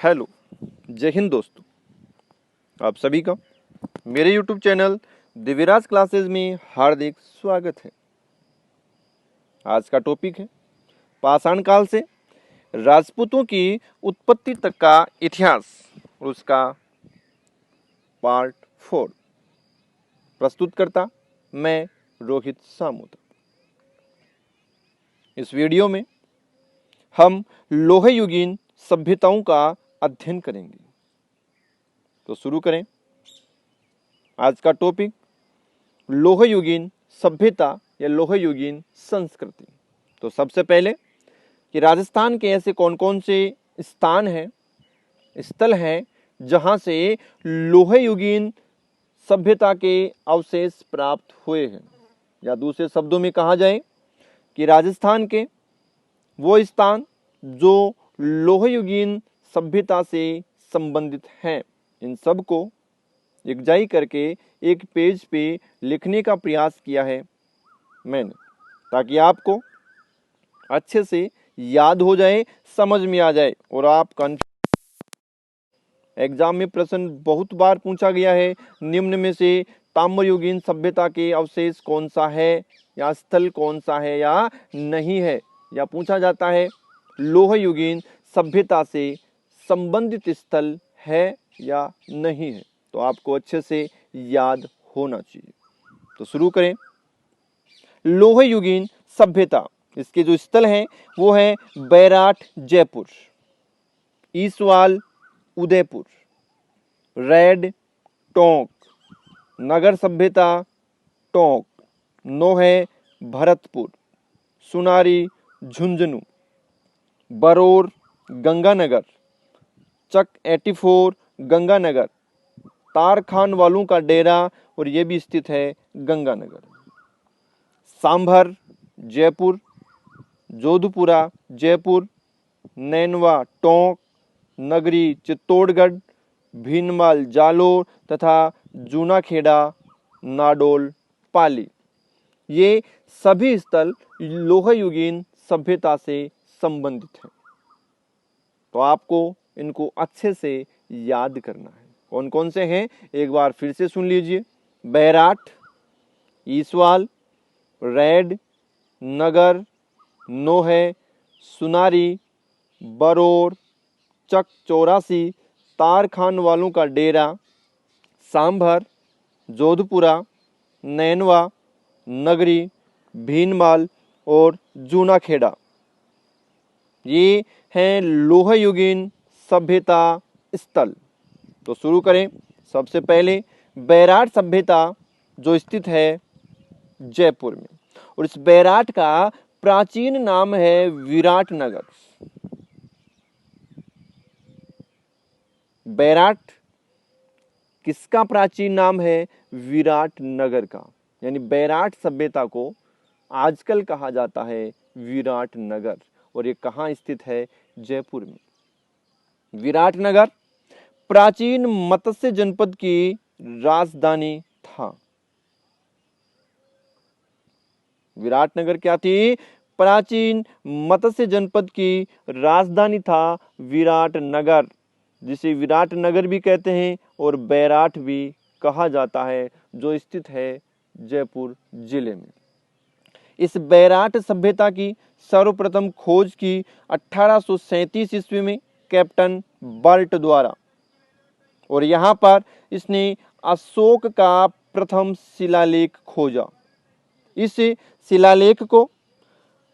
Hello, जय हिंद दोस्तों। आप सभी का मेरे यूट्यूब चैनल दिव्यराज क्लासेस में हार्दिक स्वागत है। आज का टॉपिक है पाषाण काल से राजपूतों की उत्पत्ति तक का इतिहास और उसका पार्ट 4। प्रस्तुतकर्ता मैं रोहित सामूत। इस वीडियो में हम लोह युगीन सभ्यताओं का अध्ययन करेंगे। तो शुरू करें। आज का टॉपिक लोह युगीन सभ्यता या लोह युगीन संस्कृति। तो सबसे पहले कि राजस्थान के ऐसे कौन कौन से स्थान हैं, स्थल हैं जहां से लोह युगीन सभ्यता के अवशेष प्राप्त हुए हैं, या दूसरे शब्दों में कहा जाए कि राजस्थान के वो स्थान जो लोह युगीन सभ्यता से संबंधित हैं, इन सब को एकजाई करके एक पेज पे लिखने का प्रयास किया है मैंने, ताकि आपको अच्छे से याद हो जाए, समझ में आ जाए। और आप एग्जाम में प्रश्न बहुत बार पूछा गया है, निम्न में से ताम्रयुगीन सभ्यता के अवशेष कौन सा है या स्थल कौन सा है या नहीं है, या पूछा जाता है लोह युगीन सभ्यता से संबंधित स्थल है या नहीं है। तो आपको अच्छे से याद होना चाहिए। तो शुरू करें। लोह युगीन सभ्यता, इसके जो स्थल हैं वो है बैराट जयपुर, ईसवाल उदयपुर, रेड टोंक, नगर सभ्यता टोंक, नोहे भरतपुर, सुनारी झुंझुनू, बरोर गंगानगर, चक 84 गंगानगर, तारखान वालों का डेरा और ये भी स्थित है गंगानगर, सांभर जयपुर, जोधपुरा जयपुर, नैनवा टोंक, नगरी चित्तौड़गढ़, भीनमाल जालोर तथा जूनाखेड़ा नाडोल पाली। ये सभी स्थल लोह युगीन सभ्यता से संबंधित हैं। तो आपको इनको अच्छे से याद करना है। कौन कौन से हैं एक बार फिर से सुन लीजिए। बैराट, ईसवाल, रेड, नगर, नोहे, सुनारी, बरोर, चक 84, तारखान वालों का डेरा, सांभर, जोधपुरा, नैनवा, नगरी, भीनमाल और जूनाखेड़ा। ये हैं लोह युगीन सभ्यता स्थल। तो शुरू करें। सबसे पहले बैराट सभ्यता जो स्थित है जयपुर में, और इस बैराट का प्राचीन नाम है विराटनगर। बैराट किसका प्राचीन नाम है? विराटनगर का। यानी बैराट सभ्यता को आजकल कहा जाता है विराटनगर, और ये कहाँ स्थित है? जयपुर में। विराटनगर प्राचीन मत्स्य जनपद की राजधानी था। विराटनगर क्या थी? प्राचीन मत्स्य जनपद की राजधानी था विराटनगर, जिसे विराटनगर भी कहते हैं और बैराट भी कहा जाता है, जो स्थित है जयपुर जिले में। इस बैराट सभ्यता की सर्वप्रथम खोज की 1837 ईस्वी में कैप्टन बर्ट द्वारा, और यहाँ पर इसने अशोक का प्रथम शिलालेख खोजा। इस शिलालेख को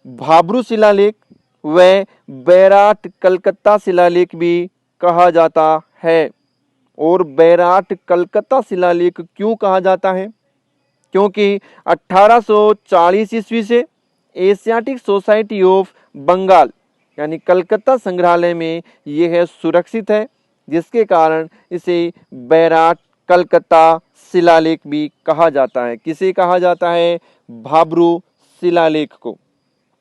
भाब्रू शिलालेख व बैराट कलकत्ता शिलालेख भी कहा जाता है। और बैराट कलकत्ता शिलालेख क्यों कहा जाता है? क्योंकि 1840 ईस्वी से एशियाटिक सोसाइटी ऑफ बंगाल यानी कलकत्ता संग्रहालय में यह सुरक्षित है, जिसके कारण इसे बैराट कलकत्ता शिलालेख भी कहा जाता है। किसे कहा जाता है? भाब्रू शिलालेख को।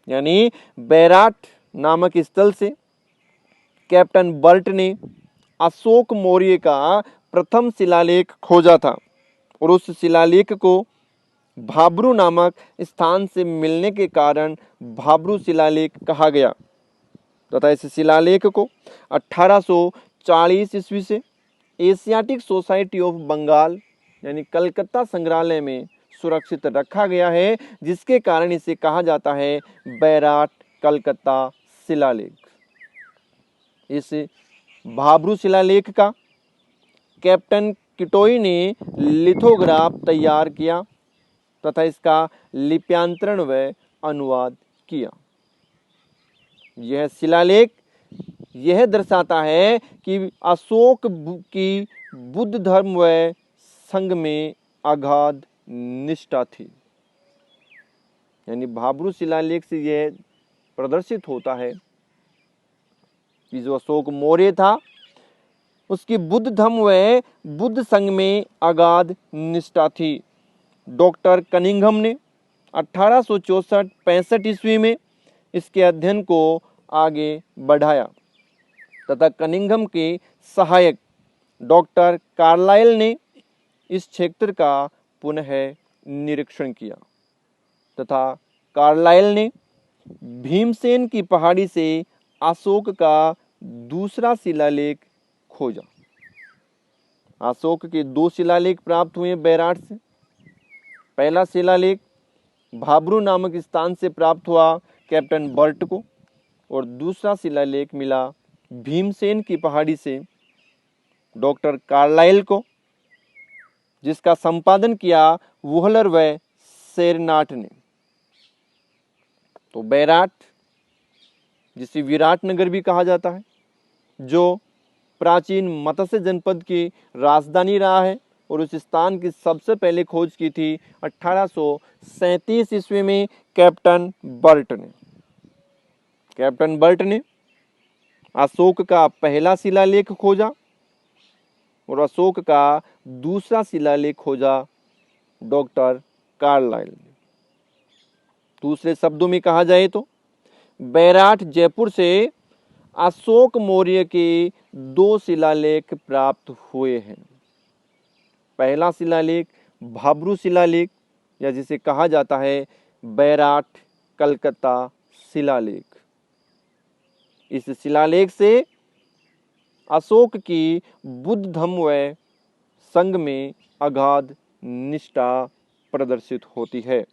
यानी बैराट नामक स्थल से कैप्टन बर्ट ने अशोक मौर्य का प्रथम शिलालेख खोजा था, और उस शिलालेख को भाब्रू नामक स्थान से मिलने के कारण भाब्रू शिलालेख कहा गया तथा इस शिलालेख को 1940 ईस्वी से एशियाटिक सोसाइटी ऑफ बंगाल यानी कलकत्ता संग्रहालय में सुरक्षित रखा गया है, जिसके कारण इसे कहा जाता है बैराट कलकत्ता शिलालेख। इस भाब्रू शिलालेख का कैप्टन किटोई ने लिथोग्राफ तैयार किया तथा इसका लिप्यांतरण व अनुवाद किया। यह शिलालेख यह दर्शाता है कि अशोक की बुद्ध धर्म व संघ में अगाध निष्ठा थी। यानी भाब्रू शिलालेख से यह प्रदर्शित होता है कि जो अशोक मौर्य था उसकी बुद्ध धर्म व बुद्ध संघ में अगाध निष्ठा थी। डॉक्टर कनिंघम ने 1864-65 ईस्वी में इसके अध्ययन को आगे बढ़ाया तथा कनिंघम के सहायक डॉक्टर कार्लाइल ने इस क्षेत्र का पुनः निरीक्षण किया तथा कार्लाइल ने भीमसेन की पहाड़ी से अशोक का दूसरा शिलालेख खोजा। अशोक के 2 शिलालेख प्राप्त हुए बैराट से। पहला शिलालेख भाब्रू नामक स्थान से प्राप्त हुआ कैप्टन बर्ट को और दूसरा शिलालेख मिला भीमसेन की पहाड़ी से डॉक्टर कार्लाइल को, जिसका संपादन किया वुहलर व सेरनाट ने। तो बैराट, जिसे विराटनगर भी कहा जाता है, जो प्राचीन मत्स्य जनपद की राजधानी रहा है और उस स्थान की सबसे पहले खोज की थी 1837 ईस्वी में कैप्टन बर्ट ने। कैप्टन बर्ट ने अशोक का पहला शिलालेख खोजा और अशोक का दूसरा शिलालेख खोजा डॉक्टर कार्लाइल ने। दूसरे शब्दों में कहा जाए तो बैराट जयपुर से अशोक मौर्य के 2 शिलालेख प्राप्त हुए हैं। पहला शिलालेख भाब्रू शिलालेख या जिसे कहा जाता है बैराट कलकत्ता शिलालेख। इस शिलालेख से अशोक की बुद्ध धर्म व संघ में अगाध निष्ठा प्रदर्शित होती है।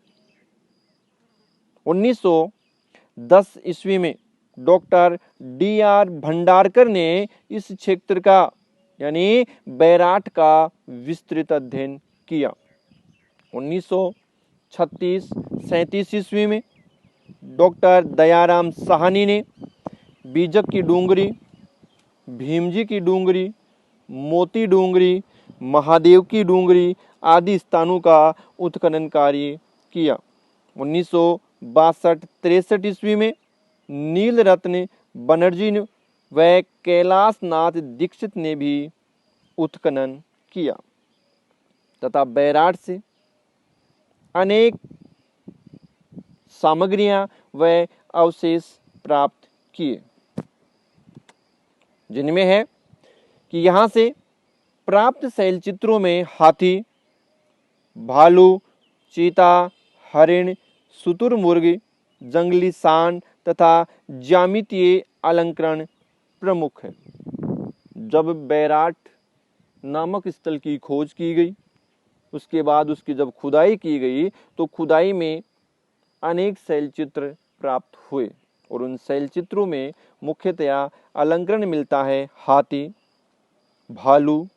1910 ईस्वी में डॉक्टर D.R. भंडारकर ने इस क्षेत्र का यानी बैराट का विस्तृत अध्ययन किया। 1936-37 ईस्वी में डॉक्टर दयाराम साहनी ने बीजक की डूंगरी, भीमजी की डूंगरी, मोती डूंगरी, महादेव की डूंगरी आदि स्थानों का उत्खनन कार्य किया। 1962-63 ईस्वी में नील रत्न बनर्जी व कैलाशनाथ दीक्षित ने भी उत्खनन किया तथा बैराट से अनेक सामग्रियां व अवशेष प्राप्त किए, जिनमें है कि यहाँ से प्राप्त शैलचित्रों में हाथी, भालू, चीता, हरिण, शुतुरमुर्ग, जंगली सांड तथा ज्यामितीय अलंकरण प्रमुख है। जब बैराट नामक स्थल की खोज की गई, उसके बाद उसकी जब खुदाई की गई तो खुदाई में अनेक शैलचित्र प्राप्त हुए और उन शैलचित्रों में मुख्यतया अलंकरण मिलता है हाथी, भालू,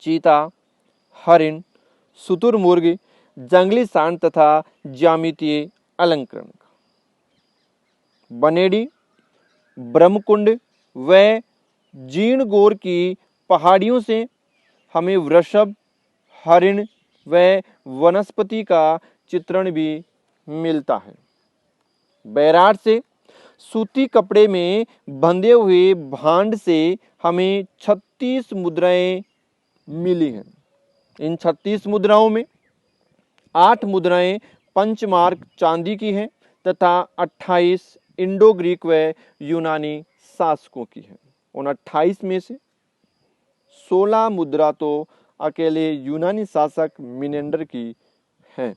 चीता, हरिण, शुतुरमुर्ग, जंगली सांड तथा ज्यामितीय अलंकरण का। बनेडी, ब्रह्मकुंड व जीर्ण की पहाड़ियों से हमें वृषभ, हरिण व वनस्पति का चित्रण भी मिलता है। बैराट से सूती कपड़े में बंधे हुए भांड से हमें 36 मुद्राएं मिली हैं। इन 36 मुद्राओं में 8 मुद्राएं पंचमार्क चांदी की हैं तथा 28 इंडो ग्रीक व यूनानी शासकों की हैं। उन 28 में से 16 मुद्रा तो अकेले यूनानी शासक मिनेंडर की है।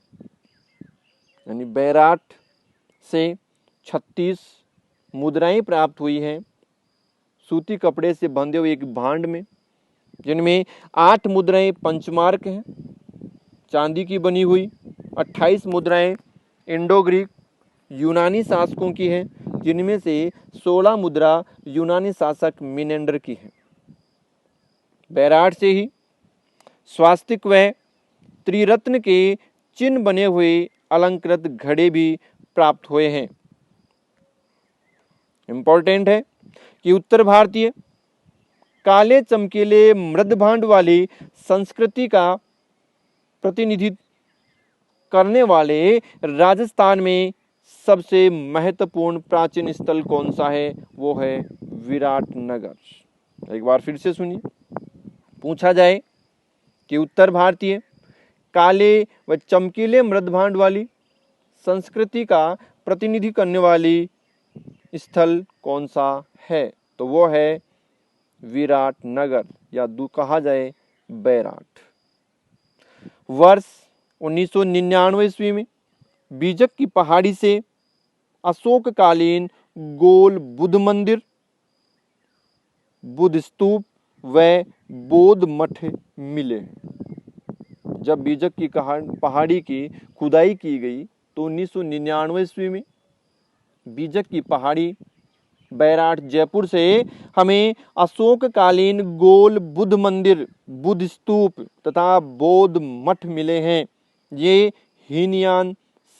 यानी बैराट से 36 मुद्राएं प्राप्त हुई हैं, सूती कपड़े से बंधे हुए एक भांड में, जिनमें 8 मुद्राएं पंचमार्क हैं, चांदी की बनी हुई। 28 मुद्राएं इंडो ग्रीक यूनानी शासकों की हैं, जिनमें से 16 मुद्रा यूनानी शासक मिनेंडर की हैं। बैराट से ही स्वास्तिक व त्रिरत्न के चिन्ह बने हुए अलंकृत घड़े भी प्राप्त हुए हैं। इंपॉर्टेंट है कि उत्तर भारतीय काले चमकीले मृदभांड वाली संस्कृति का प्रतिनिधित्व करने वाले राजस्थान में सबसे महत्वपूर्ण प्राचीन स्थल कौन सा है? वो है विराटनगर। एक बार फिर से सुनिए। पूछा जाए कि उत्तर भारतीय काले व चमकीले मृदभांड वाली संस्कृति का प्रतिनिधि करने वाली स्थल कौन सा है? तो वो है विराटनगर, या कहा जाए बैराट। वर्ष 1999 ईस्वी में बीजक की पहाड़ी से अशोककालीन गोल बुद्ध मंदिर, बुद्ध स्तूप व बौद्ध मठ मिले। जब बीजक की पहाड़ी की खुदाई की गई तो 1999 ईस्वी में बीजक की पहाड़ी बैराट जयपुर से हमें अशोककालीन गोल बुद्ध मंदिर, बुद्ध स्तूप तथा बौद्ध मठ मिले हैं। ये हीनयान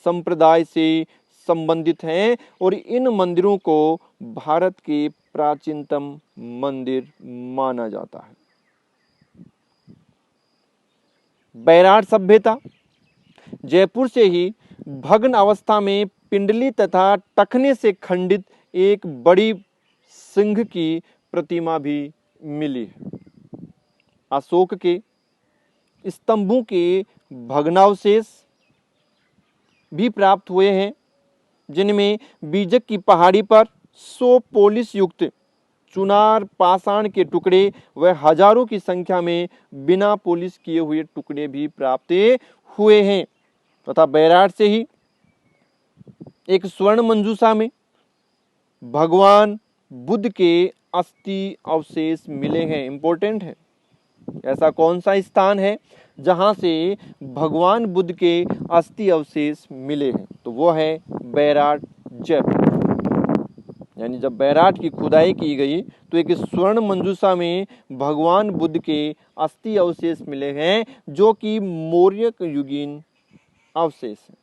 संप्रदाय से संबंधित हैं और इन मंदिरों को भारत के प्राचीनतम मंदिर माना जाता है। बैराट सभ्यता जयपुर से ही भग्न अवस्था में पिंडली तथा टखने से खंडित एक बड़ी सिंह की प्रतिमा भी मिली है। अशोक के स्तंभों के भग्नावशेष भी प्राप्त हुए हैं, जिनमें बीजक की पहाड़ी पर 100 पोलिश युक्त चुनार पाषाण के टुकड़े व हजारों की संख्या में बिना पोलिश किए हुए टुकड़े भी प्राप्त हुए हैं। तथा बैराट से ही एक स्वर्ण मंजूषा में भगवान बुद्ध के अस्थि अवशेष मिले हैं। इंपॉर्टेंट है, ऐसा कौन सा स्थान है जहां से भगवान बुद्ध के अस्थि अवशेष मिले हैं? तो वो है बैराट जयपुर। यानी जब बैराट की खुदाई की गई तो एक स्वर्ण मंजूषा में भगवान बुद्ध के अस्थि अवशेष मिले हैं, जो कि मौर्य युगीन अवशेष है।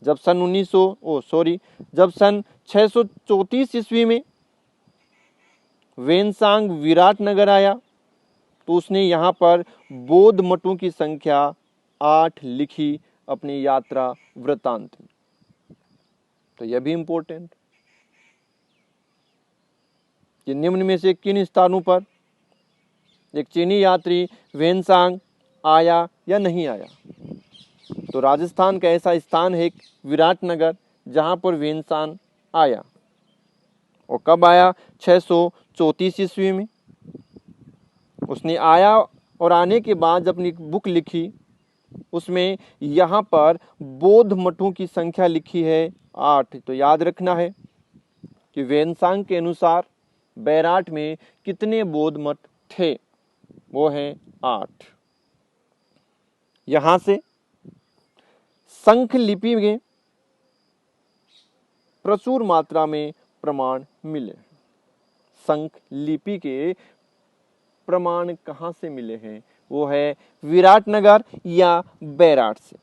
जब सन 634 ईस्वी में वेनसांग विराटनगर आया तो उसने यहाँ पर बौद्ध मठों की संख्या 8 लिखी अपनी यात्रा वृत्तांत में। तो यह भी इंपॉर्टेंट कि निम्न में से किन स्थानों पर एक चीनी यात्री वेनसांग आया या नहीं आया? तो राजस्थान का ऐसा स्थान है विराटनगर जहां पर वेनसांग आया। और कब आया? 634 ईस्वी में उसने आया और आने के बाद जब अपनी बुक लिखी उसमें यहाँ पर बौद्ध मठों की संख्या लिखी है 8। तो याद रखना है कि वेनसांग के अनुसार बैराट में कितने बौद्ध मठ थे? वो हैं 8। यहां से संख लिपि में प्रचुर मात्रा में प्रमाण मिले। संख लिपि के प्रमाण कहां से मिले हैं? वो है विराटनगर या बैराट से।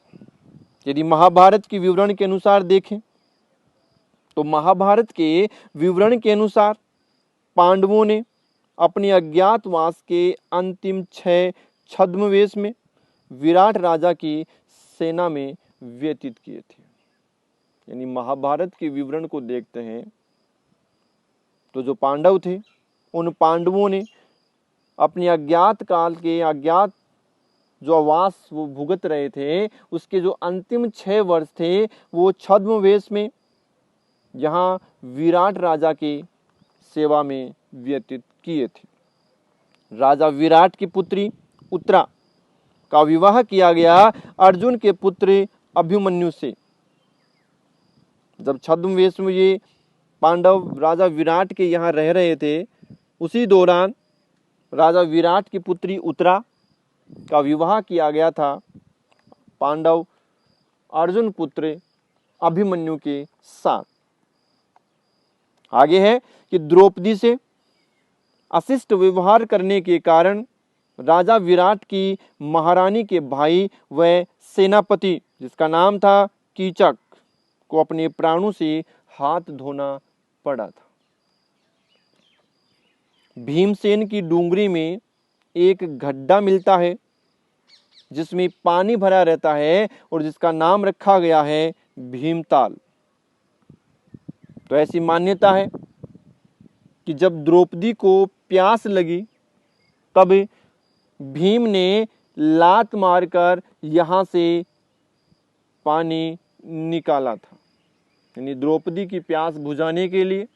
यदि महाभारत के विवरण के अनुसार देखें तो महाभारत के विवरण के अनुसार पांडवों ने अपने अज्ञातवास के अंतिम 6 छद्मवेश में विराट राजा की सेना में व्यतीत किए थे। यानी महाभारत के विवरण को देखते हैं तो जो पांडव थे उन पांडवों ने अपने अज्ञात काल के अज्ञात जो आवास वो भुगत रहे थे उसके जो अंतिम 6 वर्ष थे वो छद्मवेश में यहाँ विराट राजा की सेवा में व्यतीत किए थे। राजा विराट की पुत्री उत्तरा का विवाह किया गया अर्जुन के पुत्र अभिमन्यु से। जब छद्मवेश में ये पांडव राजा विराट के यहाँ रह रहे थे, उसी दौरान राजा विराट की पुत्री उत्तरा का विवाह किया गया था पांडव अर्जुन पुत्र अभिमन्यु के साथ। आगे है कि द्रौपदी से अशिष्ट व्यवहार करने के कारण राजा विराट की महारानी के भाई व सेनापति जिसका नाम था कीचक को अपने प्राणों से हाथ धोना पड़ा था। भीमसेन की डूंगरी में एक गड्ढा मिलता है जिसमें पानी भरा रहता है और जिसका नाम रखा गया है भीमताल। तो ऐसी मान्यता है कि जब द्रौपदी को प्यास लगी तब भीम ने लात मारकर यहां से पानी निकाला था। यानी द्रौपदी की प्यास बुझाने के लिए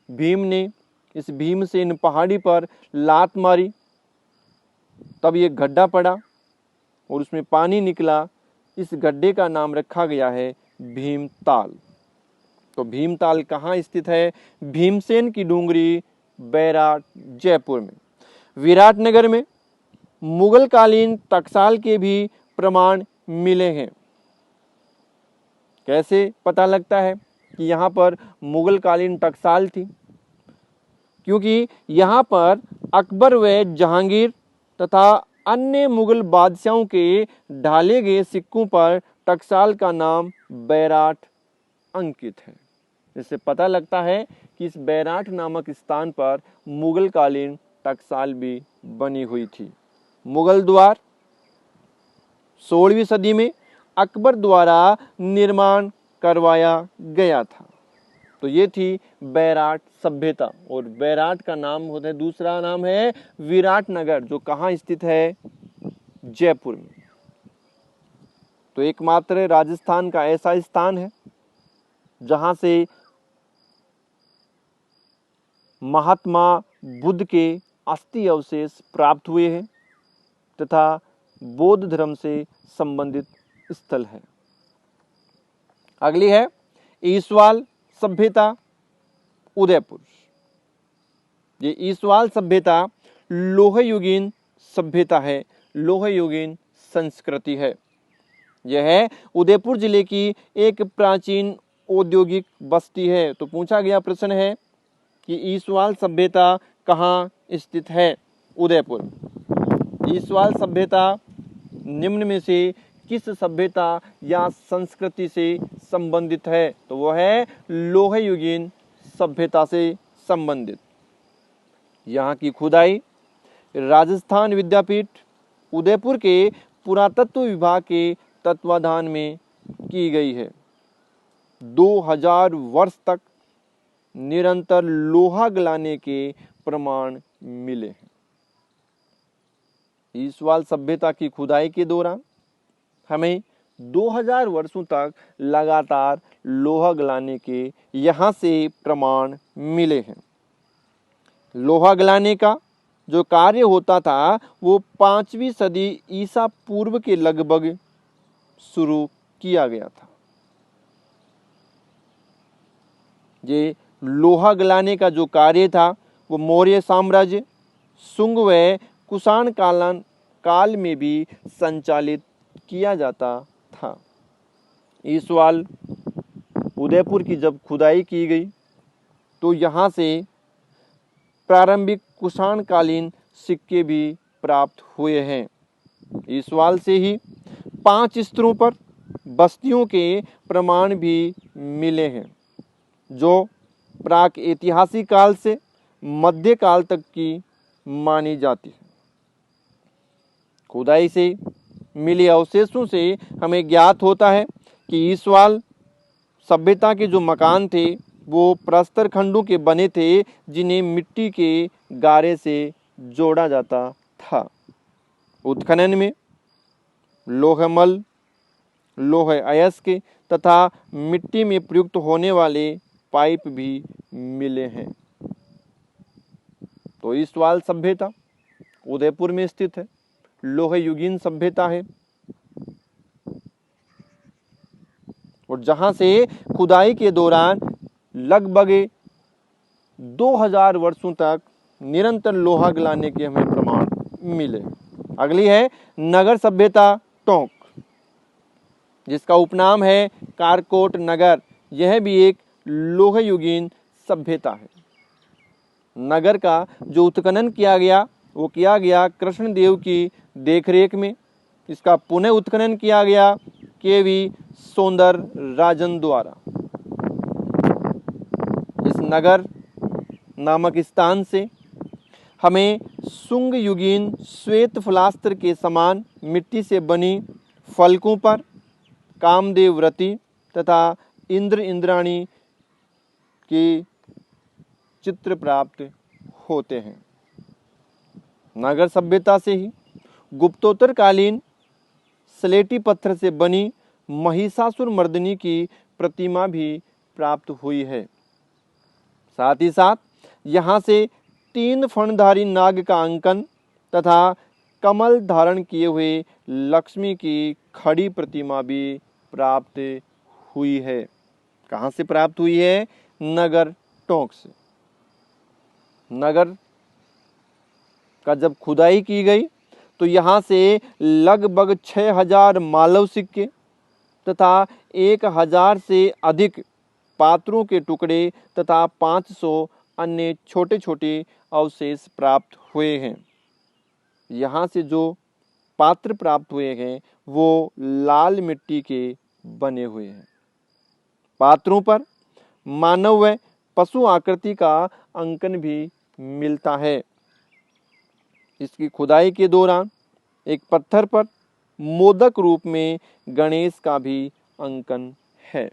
भीम ने इस भीमसेन पहाड़ी पर लात मारी, तब ये गड्ढा पड़ा और उसमें पानी निकला। इस गड्ढे का नाम रखा गया है भीमताल। तो भीमताल कहाँ स्थित है? भीमसेन की डूंगरी, बैराट, जयपुर में। विराटनगर में मुगल कालीन टकसाल के भी प्रमाण मिले हैं। कैसे पता लगता है कि यहाँ पर मुगल कालीन टकसाल थी? क्योंकि यहाँ पर अकबर व जहांगीर तथा अन्य मुगल बादशाहों के ढाले गए सिक्कों पर टकसाल का नाम बैराट अंकित है। इससे पता लगता है कि इस बैराट नामक स्थान पर मुगल कालीन टकसाल भी बनी हुई थी। मुगल द्वार 16वीं सदी में अकबर द्वारा निर्माण करवाया गया था। तो ये थी बैराट सभ्यता। और बैराट का नाम होता है, दूसरा नाम है विराटनगर, जो कहाँ स्थित है? जयपुर में। तो एकमात्र राजस्थान का ऐसा स्थान है जहां से महात्मा बुद्ध के अस्थि अवशेष प्राप्त हुए हैं तथा बौद्ध धर्म से संबंधित स्थल है। अगली है ईसवाल सभ्यता, उदयपुर। ये ईसवाल सभ्यता लोह युगीन सभ्यता है, लोह युगीन संस्कृति है। यह उदयपुर जिले की एक प्राचीन औद्योगिक बस्ती है। तो पूछा गया प्रश्न है कि ईसवाल सभ्यता कहाँ स्थित है? उदयपुर। ईसवाल सभ्यता निम्न में से किस सभ्यता या संस्कृति से संबंधित है? तो वह है लोह युगीन सभ्यता से संबंधित। यहाँ की खुदाई राजस्थान विद्यापीठ उदयपुर के पुरातत्व विभाग के तत्वाधान में की गई है। 2000 वर्ष तक निरंतर लोहा गलाने के प्रमाण मिले हैं। ईसवाल सभ्यता की खुदाई के दौरान हमें 2000 वर्षों तक लगातार लोहा गलाने के यहाँ से प्रमाण मिले हैं। लोहा गलाने का जो कार्य होता था वो 5वीं सदी ईसा पूर्व के लगभग शुरू किया गया था। ये लोहा गलाने का जो कार्य था वो मौर्य साम्राज्य, शुंग व कुषाण काल में भी संचालित किया जाता था। ईसवाल उदयपुर की जब खुदाई की गई तो यहाँ से प्रारंभिक कुषाण कालीन सिक्के भी प्राप्त हुए हैं। ईसवाल से ही 5 स्तरों पर बस्तियों के प्रमाण भी मिले हैं जो प्राक ऐतिहासिक काल से मध्यकाल तक की मानी जाती है। खुदाई से मिले अवशेषों से हमें ज्ञात होता है कि ईसवाल सभ्यता के जो मकान थे वो प्रस्तर खंडों के बने थे जिन्हें मिट्टी के गारे से जोड़ा जाता था। उत्खनन में लोहमल, लोह अयस्क तथा मिट्टी में प्रयुक्त होने वाले पाइप भी मिले हैं। तो ईसवाल सभ्यता उदयपुर में स्थित है, लोह युगीन सभ्यता है और जहां से खुदाई के दौरान लगभग 2000 वर्षों तक निरंतर लोहा गलाने के हमें प्रमाण मिले। अगली है नगर सभ्यता टोंक, जिसका उपनाम है कारकोट नगर। यह भी एक लोह युगीन सभ्यता है। नगर का जो उत्खनन किया गया वो किया गया कृष्णदेव की देखरेख में। इसका पुनः उत्खनन किया गया केवी सौंदर राजन द्वारा। इस नगर नामक स्थान से हमें शुंग युगीन श्वेत फलास्त्र के समान मिट्टी से बनी फलकों पर कामदेव व्रती तथा इंद्र इंद्राणी के चित्र प्राप्त होते हैं। नगर सभ्यता से ही गुप्तोत्तर कालीन स्लेटी पत्थर से बनी महिषासुर मर्दिनी की प्रतिमा भी प्राप्त हुई है। साथ ही साथ यहाँ से 3 फणधारी नाग का अंकन तथा कमल धारण किए हुए लक्ष्मी की खड़ी प्रतिमा भी प्राप्त हुई है। कहाँ से प्राप्त हुई है? नगर टोंक से। नगर का जब खुदाई की गई तो यहाँ से लगभग 6000 मालव सिक्के तथा 1000 से अधिक पात्रों के टुकड़े तथा 500 अन्य छोटे छोटे अवशेष प्राप्त हुए हैं। यहाँ से जो पात्र प्राप्त हुए हैं वो लाल मिट्टी के बने हुए हैं। पात्रों पर मानव व पशु आकृति का अंकन भी मिलता है। इसकी खुदाई के दौरान एक पत्थर पर मोदक रूप में गणेश का भी अंकन है।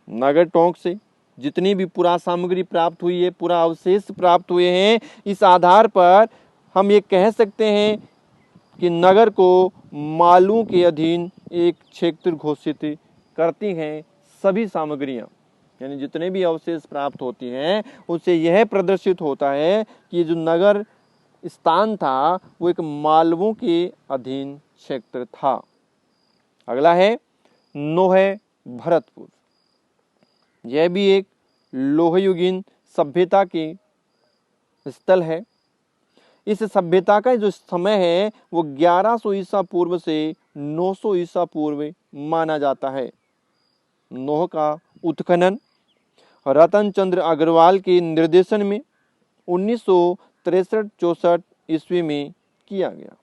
नगर टोंक से जितनी भी पुरा सामग्री प्राप्त हुई है, पुरा अवशेष प्राप्त हुए हैं, इस आधार पर हम ये कह सकते हैं कि नगर को मालू के अधीन एक क्षेत्र घोषित करती हैं सभी सामग्रियां। यानी जितने भी अवशेष प्राप्त होती हैं उससे यह प्रदर्शित होता है कि जो नगर स्थान था वो एक मालवों के अधीन क्षेत्र था। अगला है नोहे भरतपुर। यह भी एक लोहयुगीन सभ्यता के स्थल है। इस सभ्यता का जो समय है वो 1100 ईसा पूर्व से 900 ईसा पूर्व माना जाता है। नोह का उत्खनन रतन चंद्र अग्रवाल के निर्देशन में 1963-64 ईस्वी में किया गया।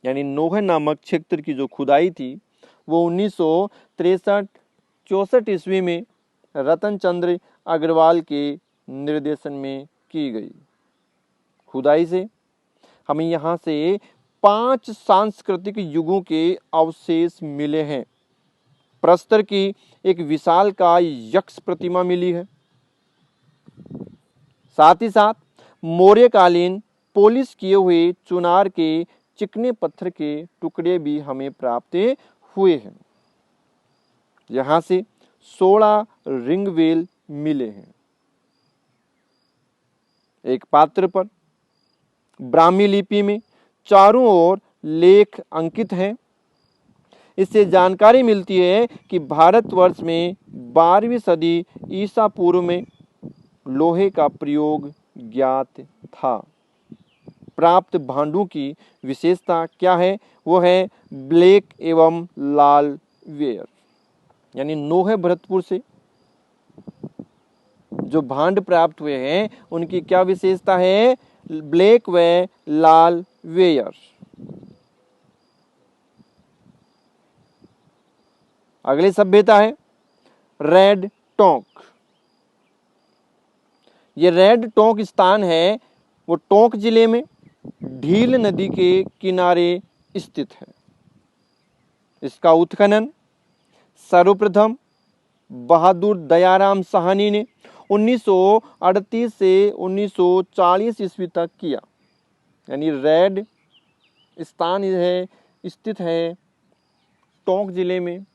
यानी नोह नामक क्षेत्र की जो खुदाई थी वो 1963-64 ईस्वी में रतन चंद्र अग्रवाल के निर्देशन में की गई। खुदाई से हमें यहाँ से 5 सांस्कृतिक युगों के अवशेष मिले हैं। प्रस्तर की एक विशालकाय यक्ष प्रतिमा मिली है। साथ ही साथ मौर्यकालीन पॉलिश किए हुए चुनार के चिकने पत्थर के टुकड़े भी हमें प्राप्त हुए हैं। यहाँ से 16 रिंग वेल मिले हैं। एक पात्र पर ब्राह्मी लिपि में चारों ओर लेख अंकित हैं। इससे जानकारी मिलती है कि भारतवर्ष में 12वीं सदी ईसा पूर्व में लोहे का प्रयोग ज्ञात था। प्राप्त भांडों की विशेषता क्या है? वो है ब्लैक एवं लाल वेयर। यानी नोहे भरतपुर से जो भांड प्राप्त हुए हैं उनकी क्या विशेषता है? ब्लैक व लाल वेयर। अगली सभ्यता है रेड टोंक। ये रेड टोंक स्थान है वो टोंक जिले में ढील नदी के किनारे स्थित है। इसका उत्खनन सर्वप्रथम बहादुर दयाराम साहनी ने 1938 से 1940 ईस्वी तक किया। यानी रेड स्थान है स्थित है टोंक जिले में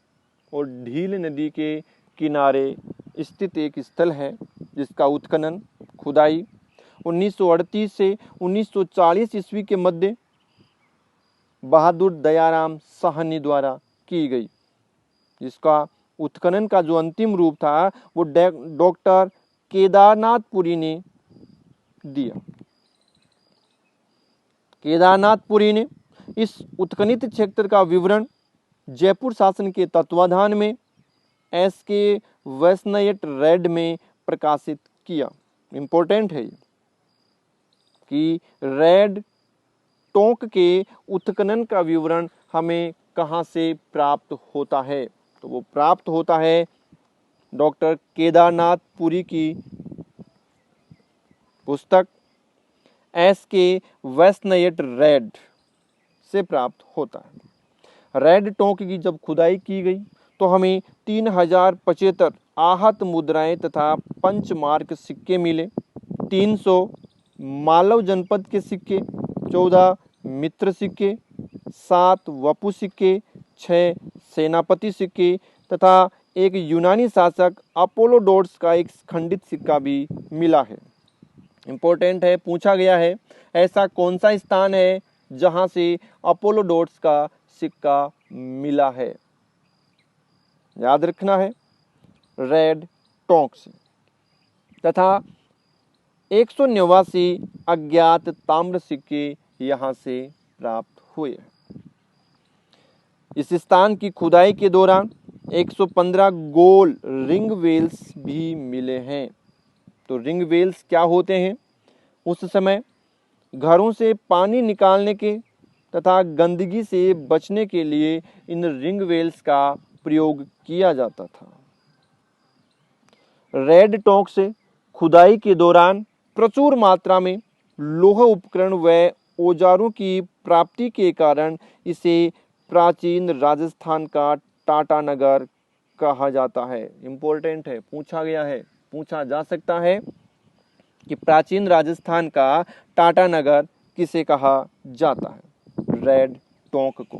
और ढील नदी के किनारे स्थित एक स्थल है जिसका उत्खनन खुदाई 1938 से 1940 ईस्वी के मध्य बहादुर दयाराम साहनी द्वारा की गई, जिसका उत्खनन का जो अंतिम रूप था वो डॉक्टर केदारनाथपुरी ने दिया। केदारनाथपुरी ने इस उत्खनित क्षेत्र का विवरण जयपुर शासन के तत्वाधान में एसके वैष्णयट रेड में प्रकाशित किया। इंपॉर्टेंट है कि रेड टोंक के उत्खनन का विवरण हमें कहाँ से प्राप्त होता है, तो वो प्राप्त होता है डॉक्टर केदारनाथपुरी की पुस्तक एसके वैष्णयट रेड से प्राप्त होता है। रेड टोंक की जब खुदाई की गई तो हमें 3075 आहत मुद्राएं तथा पंचमार्क सिक्के मिले। 300 मालव जनपद के सिक्के, 14 मित्र सिक्के, 7 वपु सिक्के, 6 सेनापति सिक्के तथा एक यूनानी शासक अपोलोडोर्स का एक खंडित सिक्का भी मिला है। इंपॉर्टेंट है, पूछा गया है ऐसा कौन सा स्थान है जहां से अपोलोडोर्स का सिक्का मिला है। याद रखना है रेड टोंक से। तथा 189 अज्ञात ताम्र सिक्के यहां से प्राप्त हुए। इस स्थान की खुदाई के दौरान 115 गोल रिंग वेल्स भी मिले हैं। तो रिंग वेल्स क्या होते हैं? उस समय घरों से पानी निकालने के तथा गंदगी से बचने के लिए इन रिंग वेल्स का प्रयोग किया जाता था। रेड टोंक से खुदाई के दौरान प्रचुर मात्रा में लोह उपकरण व औजारों की प्राप्ति के कारण इसे प्राचीन राजस्थान का टाटानगर कहा जाता है। इंपॉर्टेंट है, पूछा गया है, पूछा जा सकता है कि प्राचीन राजस्थान का टाटानगर किसे कहा जाता है? रेड टोंक को।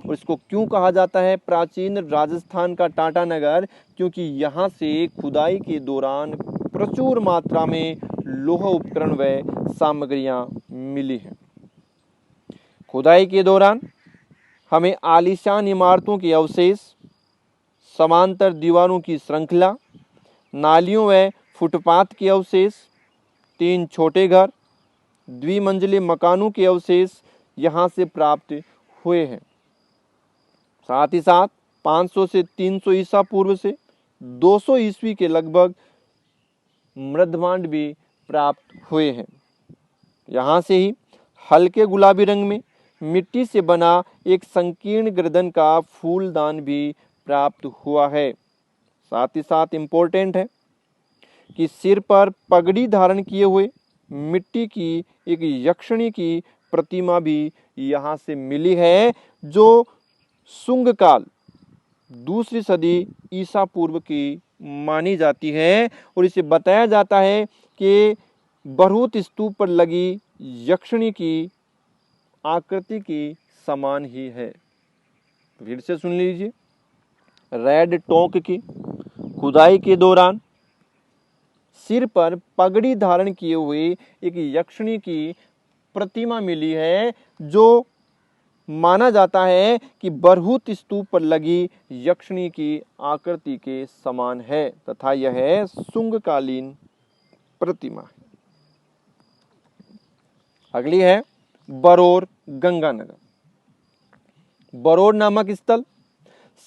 और इसको क्यों कहा जाता है प्राचीन राजस्थान का टाटानगर? क्योंकि यहाँ से खुदाई के दौरान प्रचुर मात्रा में लोह उपकरण व सामग्रियां मिली हैं। खुदाई के दौरान हमें आलीशान इमारतों के अवशेष, समांतर दीवारों की श्रृंखला, नालियों व फुटपाथ के अवशेष, 3 छोटे घर, द्विमंजिले मकानों के अवशेष यहाँ से प्राप्त हुए हैं। साथ ही साथ 500 से 300 ईसा पूर्व से 200 ईस्वी के लगभग मृदभांड भी प्राप्त हुए हैं। यहाँ से ही हल्के गुलाबी रंग में मिट्टी से बना एक संकीर्ण गर्दन का फूलदान भी प्राप्त हुआ है। साथ ही साथ इम्पोर्टेंट है कि सिर पर पगड़ी धारण किए हुए मिट्टी की एक यक्षिणी की प्रतिमा भी यहाँ से मिली है, जो शुंग काल 2री सदी ईसा पूर्व की मानी जाती है। और इसे बताया जाता है कि बरहूत स्तूप पर लगी यक्षिणी की आकृति की समान ही है। फिर से सुन लीजिए, रेड टोंक की खुदाई के दौरान सिर पर पगड़ी धारण किए हुए एक यक्षिणी की प्रतिमा मिली है, जो माना जाता है कि बरहूत स्तूप पर लगी यक्षिणी की आकृति के समान है तथा यह शुंगकालीन प्रतिमा है। अगली है बरौर गंगानगर। बरौर नामक स्थल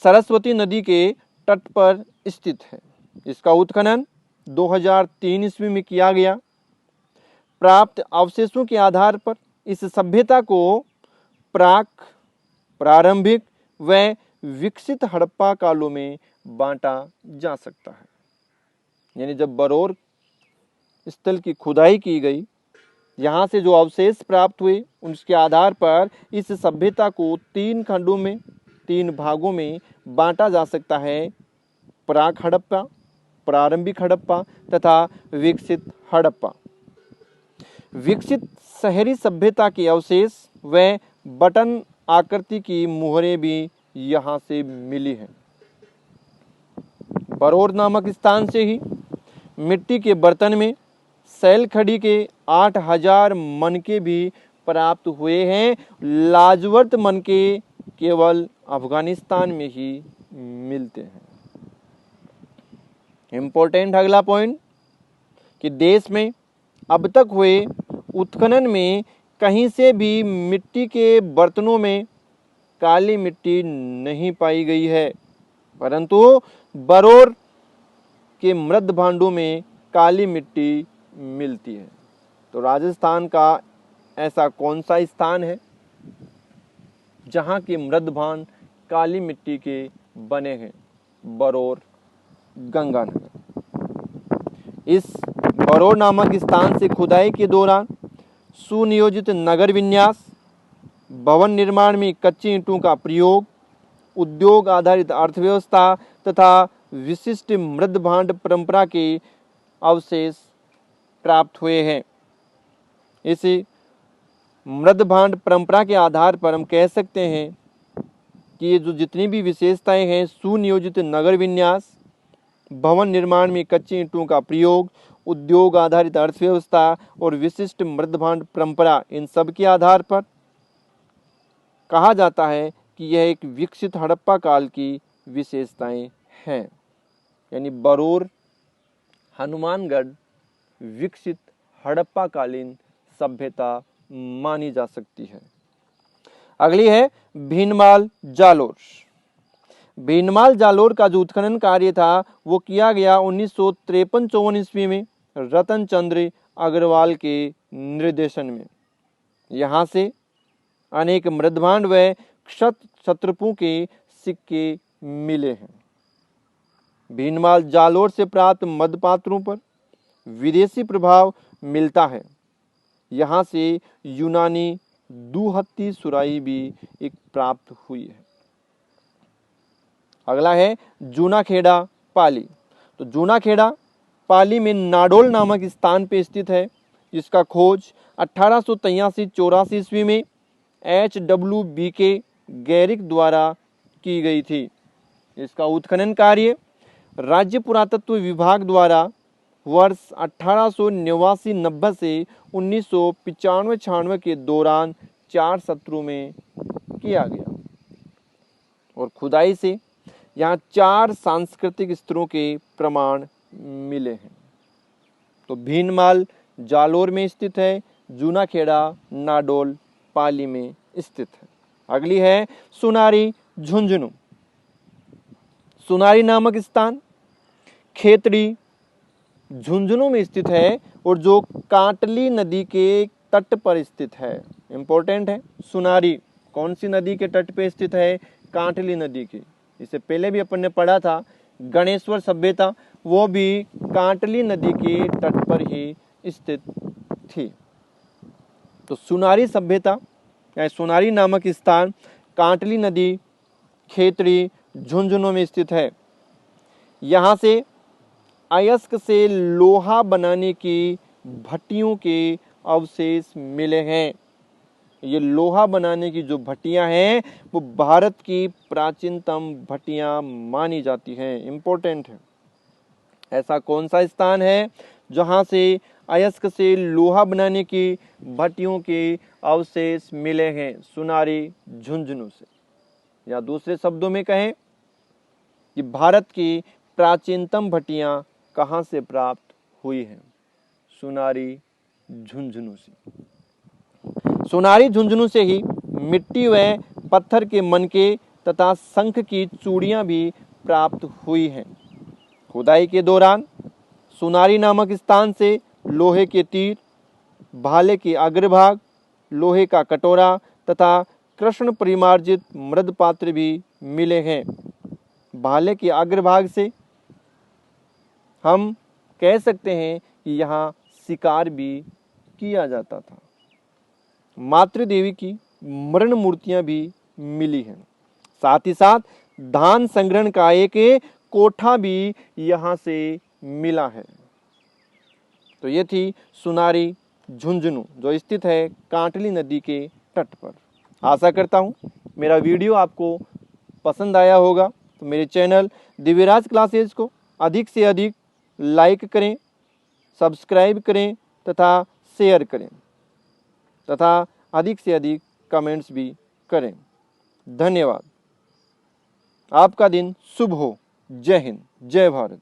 सरस्वती नदी के तट पर स्थित है। इसका उत्खनन 2003 ईस्वी में किया गया। प्राप्त अवशेषों के आधार पर इस सभ्यता को प्रारंभिक व विकसित हड़प्पा कालों में बांटा जा सकता है। यानी जब बरौर स्थल की खुदाई की गई, यहाँ से जो अवशेष प्राप्त हुए उसके आधार पर इस सभ्यता को 3 खंडों में, 3 भागों में बांटा जा सकता है। प्राक हड़प्पा, प्रारंभिक हड़प्पा तथा विकसित हड़प्पा। विकसित शहरी सभ्यता के अवशेष व बटन आकृति की मुहरें भी यहाँ से मिली हैं। बरौर नामक स्थान से ही मिट्टी के बर्तन में सैल खड़ी के 8000 मनके भी प्राप्त हुए हैं। लाजवर्त मनके केवल अफगानिस्तान में ही मिलते हैं। इंपॉर्टेंट अगला पॉइंट कि देश में अब तक हुए उत्खनन में कहीं से भी मिट्टी के बर्तनों में काली मिट्टी नहीं पाई गई है, परंतु बरौर के मृद भांडों में काली मिट्टी मिलती है। तो राजस्थान का ऐसा कौन सा स्थान है जहाँ के मृद भांड काली मिट्टी के बने हैं? बरौर, गंगानगर। इस बरौर नामक स्थान से खुदाई के दौरान सुनियोजित नगर विन्यास, भवन निर्माण में कच्ची ईंटों का प्रयोग, उद्योग आधारित अर्थव्यवस्था तथा विशिष्ट मृद भांड परंपरा के अवशेष प्राप्त हुए हैं। इस मृद भांड परंपरा के आधार पर हम कह सकते हैं कि ये जो जितनी भी विशेषताएं हैं, सुनियोजित नगर विन्यास, भवन निर्माण में कच्ची ईंटों का प्रयोग, उद्योग आधारित अर्थव्यवस्था और विशिष्ट मृद भांड परंपरा, इन सब के आधार पर कहा जाता है कि यह एक विकसित हड़प्पा काल की विशेषताएं हैं। यानी बरौर, हनुमानगढ़ विकसित हड़प्पा कालीन सभ्यता मानी जा सकती है। अगली है भीनमाल जालोर। भीनमाल जालोर का जो उत्खनन कार्य था वो किया गया 1953-54 ईस्वी में रतन चंद्र अग्रवाल के निर्देशन में। यहाँ से अनेक मृदभांड व क्षत्रपों के सिक्के मिले हैं। भीनमाल जालोर से प्राप्त मदपात्रों पर विदेशी प्रभाव मिलता है। यहाँ से यूनानी दुहत्ती सुराही भी एक प्राप्त हुई है। अगला है जूनाखेड़ा पाली। तो जूनाखेड़ा पाली में नाडोल नामक स्थान पे स्थित है, जिसका खोज 1883-84 ईस्वी में HWBK गैरिक द्वारा की गई थी। इसका उत्खनन कार्य राज्य पुरातत्व विभाग द्वारा वर्ष 1889-90 से 1995-96 के दौरान 4 सत्रों में किया गया और खुदाई से यहाँ 4 सांस्कृतिक स्तरों के प्रमाण मिले हैं। तो भीनमाल जालोर में स्थित है, जूनाखेड़ा नाडोल पाली में स्थित है। अगली है सुनारी झुंझुनू। सुनारी नामक स्थान खेतड़ी झुंझुनू में स्थित है और जो कांटली नदी के तट पर स्थित है। इंपॉर्टेंट है। सुनारी कौन सी नदी के तट पे स्थित है? कांटली नदी के। इससे पहले भी अपन ने पढ़ा था गणेश्वर सभ्यता, वो भी कांटली नदी के तट पर ही स्थित थी। तो सुनारी सभ्यता या सुनारी नामक स्थान कांटली नदी खेतड़ी झुंझुनू में स्थित है। यहाँ से अयस्क से लोहा बनाने की भट्टियों के अवशेष मिले हैं। ये लोहा बनाने की जो भट्टियां हैं वो भारत की प्राचीनतम भट्टियां मानी जाती हैं। इंपॉर्टेंट है। ऐसा कौन सा स्थान है जहां से अयस्क से लोहा बनाने की भट्टियों के अवशेष मिले हैं? सुनारी झुंझुनू से। या दूसरे शब्दों में कहें कि भारत की प्राचीनतम भट्टियां कहां से प्राप्त हुई हैं? सुनारी झुंझुनू से। सुनारी झुंझुनू से ही मिट्टी व पत्थर के मनके तथा शंख की चूड़ियां भी प्राप्त हुई हैं। खुदाई के दौरान सुनारी नामक स्थान से लोहे के तीर, भाले के अग्रभाग, लोहे का कटोरा तथा कृष्ण परिमार्जित मृद पात्र भी मिले हैं। भाले के अग्रभाग से हम कह सकते हैं कि यहाँ शिकार भी किया जाता था। मातृ देवी की मरण मूर्तियां भी मिली हैं। साथ ही साथ धान संग्रहण का एक कोठा भी यहाँ से मिला है। तो ये थी सुनारी झुंझुनू जो स्थित है कांटली नदी के तट पर। आशा करता हूँ मेरा वीडियो आपको पसंद आया होगा। तो मेरे चैनल दिव्यराज क्लासेज को अधिक से अधिक लाइक करें, सब्सक्राइब करें तथा शेयर करें तथा अधिक से अधिक कमेंट्स भी करें। धन्यवाद। आपका दिन शुभ हो। जय हिंद, जय भारत।